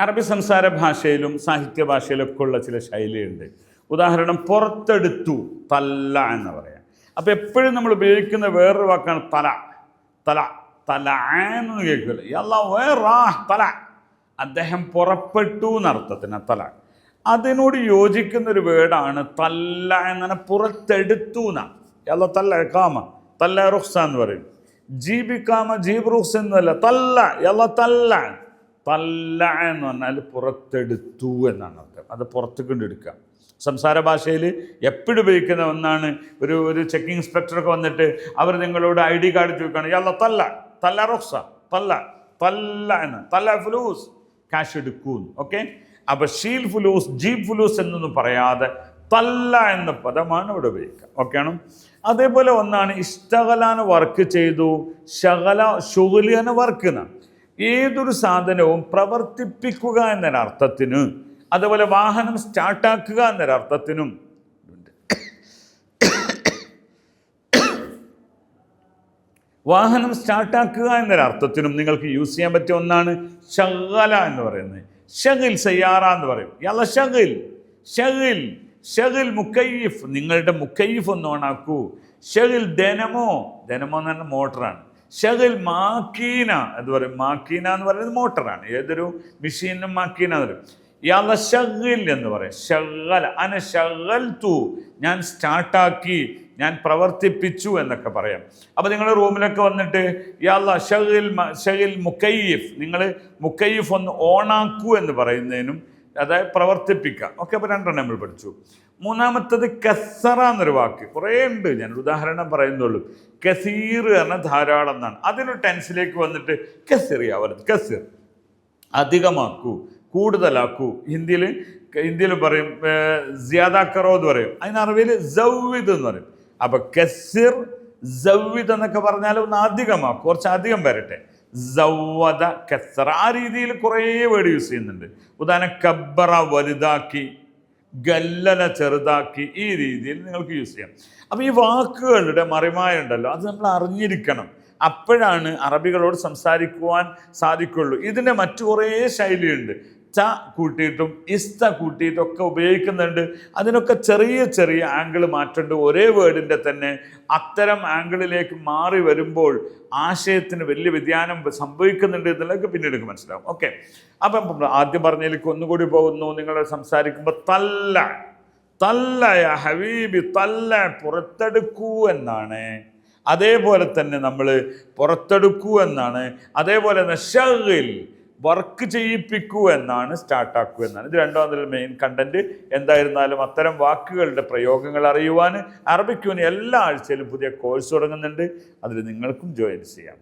അറബി സംസാര ഭാഷയിലും സാഹിത്യ ഭാഷയിലൊക്കെ ഉള്ള ചില ശൈലിയുണ്ട്. ഉദാഹരണം, പുറത്തെടുത്തു, തല്ല എന്ന് പറയാം. അപ്പോൾ എപ്പോഴും നമ്മൾ ഉപയോഗിക്കുന്ന വേറൊരു വാക്കാണ് തല. തല തല എന്ന് കേൾക്കില്ല. തല, അദ്ദേഹം പുറപ്പെട്ടു എന്നർത്ഥത്തിന് തല. അതിനോട് യോജിക്കുന്നൊരു വേർഡാണ് തല്ല എന്നാണ്, പുറത്തെടുത്തു എന്നാണ്. യല്ല തല്ല കാമ, തല്ല റുഖ്സ എന്ന് പറയും. ജീബി കാമ ജീബ് റുഖ്സ എന്നല്ല, തല്ല യല്ല തല്ല. തല്ല എന്ന് പറഞ്ഞാൽ പുറത്തെടുത്തു എന്നാണ് അർത്ഥം. അത് പുറത്ത് കൊണ്ടെടുക്കുക. സംസാര ഭാഷയിൽ എപ്പോഴും ഉപയോഗിക്കുന്ന ഒന്നാണ്. ഒരു ചെക്കിംഗ് ഇൻസ്പെക്ടറൊക്കെ വന്നിട്ട് അവർ നിങ്ങളോട് ID കാർഡ് ചോദിക്കുകയാണ്, യല്ല തല്ല തല്ല റുഖ്സ, തല്ല തല്ല എന്ന്, തല്ല ഫുലൂസ്, ക്യാഷ് എടുക്കൂന്ന്. ഓക്കെ, അപ്പോൾ ഷീൽ ഫുലൂസ് ജീബ് ഫുലൂസ് എന്നൊന്നും പറയാതെ തല്ല എന്ന പദമാണ് ഇവിടെ ഉപയോഗിക്കുക. ഓക്കെയാണോ? അതേപോലെ ഒന്നാണ് ഇഷ്ടകലാന വർക്ക് ചെയ്തു, ശകല ഷുഗലിയന വർക്ക് എന്നാണ്. ഏതൊരു സാധനവും പ്രവർത്തിപ്പിക്കുക എന്നൊരർത്ഥത്തിന്, അതുപോലെ വാഹനം സ്റ്റാർട്ടാക്കുക എന്നൊരർത്ഥത്തിനും നിങ്ങൾക്ക് യൂസ് ചെയ്യാൻ പറ്റിയ ഒന്നാണ് ഷഗല എന്ന് പറയുന്നത്. ഷഗിൽ സയ്യാറ എന്ന് പറയും. യല്ല ഷഗിൽ ഷഗിൽ ഷഗിൽ മുക്കയ്യിഫ്, നിങ്ങളുടെ മുക്കയ്യിഫ് ഒന്ന് ഓണാക്കൂ. ഷഗിൽ ദനമോ, ദനമോ എന്ന് പറഞ്ഞാൽ മോട്ടറാണ്. ഷഗിൽ മാക്കീന എന്ന് പറയും. മാക്കീന എന്ന് പറയുന്നത് മോട്ടറാണ്. ഏതൊരു മെഷീനും മാക്കീന എന്ന് പറയും. യാള ഷഗിൽ എന്ന് പറയും. ഷഗല അന ഷഗൽതു, ഞാൻ സ്റ്റാർട്ടാക്കി, ഞാൻ പ്രവർത്തിപ്പിച്ചു എന്നൊക്കെ പറയാം. അപ്പോൾ നിങ്ങൾ റൂമിലൊക്കെ വന്നിട്ട് യാള ഷഗിൽ മുക്കയ്യിഫ്, നിങ്ങൾ മുക്കയ്യിഫ് ഒന്ന് ഓണാക്കൂ എന്ന് പറയുന്നതിനും, അതായത് പ്രവർത്തിപ്പിക്കുക. ഓക്കെ, അപ്പോൾ 2 നമ്മൾ പഠിച്ചു. മൂന്നാമത്തത് കസറ എന്നൊരു വാക്ക്. കുറേ ഉണ്ട്, ഞാൻ ഉദാഹരണം പറയുന്നുള്ളൂ. കസീർ പറഞ്ഞാൽ ധാരാളം എന്നാണ്. അതിനൊരു ടെൻസിലേക്ക് വന്നിട്ട് കസറിയാവരുത്. കസീർ അധികമാക്കൂ, കൂടുതലാക്കൂ. ഹിന്ദിയിൽ പറയും സിയാദാക്കറോ എന്ന് പറയും. അതിന് അറബിയിൽ സൗവിദ് എന്ന് പറയും. അപ്പോൾ കസീർ സൗവിദ് എന്നൊക്കെ പറഞ്ഞാൽ ഒന്ന് അധികമാക്കും, കുറച്ച് അധികം വരട്ടെ. സവ്വദ കസറ, ആ രീതിയിൽ കുറേ വേർഡ് യൂസ് ചെയ്യുന്നുണ്ട്. ഉദാഹരണം കബ്ബറ വലുതാക്കി, ഗല്ലല ചെറുതാക്കി, ഈ രീതിയിൽ നിങ്ങൾക്ക് യൂസ് ചെയ്യാം. അപ്പോൾ ഈ വാക്കുകളുടെ മറിമായുണ്ടല്ലോ, അത് നമ്മൾ അറിഞ്ഞിരിക്കണം. അപ്പോഴാണ് അറബികളോട് സംസാരിക്കുവാൻ സാധിക്കുള്ളൂ. ഇതിൻ്റെ മറ്റു കുറേ ശൈലിയുണ്ട്. ച കൂട്ടിയിട്ടും ഇസ്ത കൂട്ടിയിട്ടും ഒക്കെ ഉപയോഗിക്കുന്നുണ്ട്. അതിനൊക്കെ ചെറിയ ചെറിയ ആംഗിൾ മാറ്റുണ്ട്. ഒരേ വേർഡിൻ്റെ തന്നെ അത്തരം ആംഗിളിലേക്ക് മാറി വരുമ്പോൾ ആശയത്തിന് വലിയ വ്യതിയാനം സംഭവിക്കുന്നുണ്ട് എന്നുള്ളതൊക്കെ പിന്നീട് മനസ്സിലാവും. ഓക്കെ, അപ്പം ആദ്യം പറഞ്ഞതിലേക്ക് ഒന്നുകൂടി പോകുന്നു. നിങ്ങൾ സംസാരിക്കുമ്പോൾ തല്ല തല്ല യാ ഹബീബി, തല്ല പുറത്തെടുക്കൂ എന്നാണ്. അതേപോലെ തന്നെ നമ്മൾ പുറത്തെടുക്കൂ എന്നാണ്. അതേപോലെ തന്നെ ഷഗിൽ വർക്ക് ചെയ്യിപ്പിക്കൂ എന്നാണ്, സ്റ്റാർട്ടാക്കൂ എന്നാണ്. ഇത് 2 മെയിൻ കണ്ടന്റ്. എന്തായിരുന്നാലും അത്തരം വാക്കുകളുടെ പ്രയോഗങ്ങൾ അറിയുവാൻ അറബിക് യൂണി എല്ലാ ആഴ്ചയിലും പുതിയ കോഴ്സ് തുടങ്ങുന്നുണ്ട്. അതിൽ നിങ്ങൾക്കും ജോയിൻ ചെയ്യാം.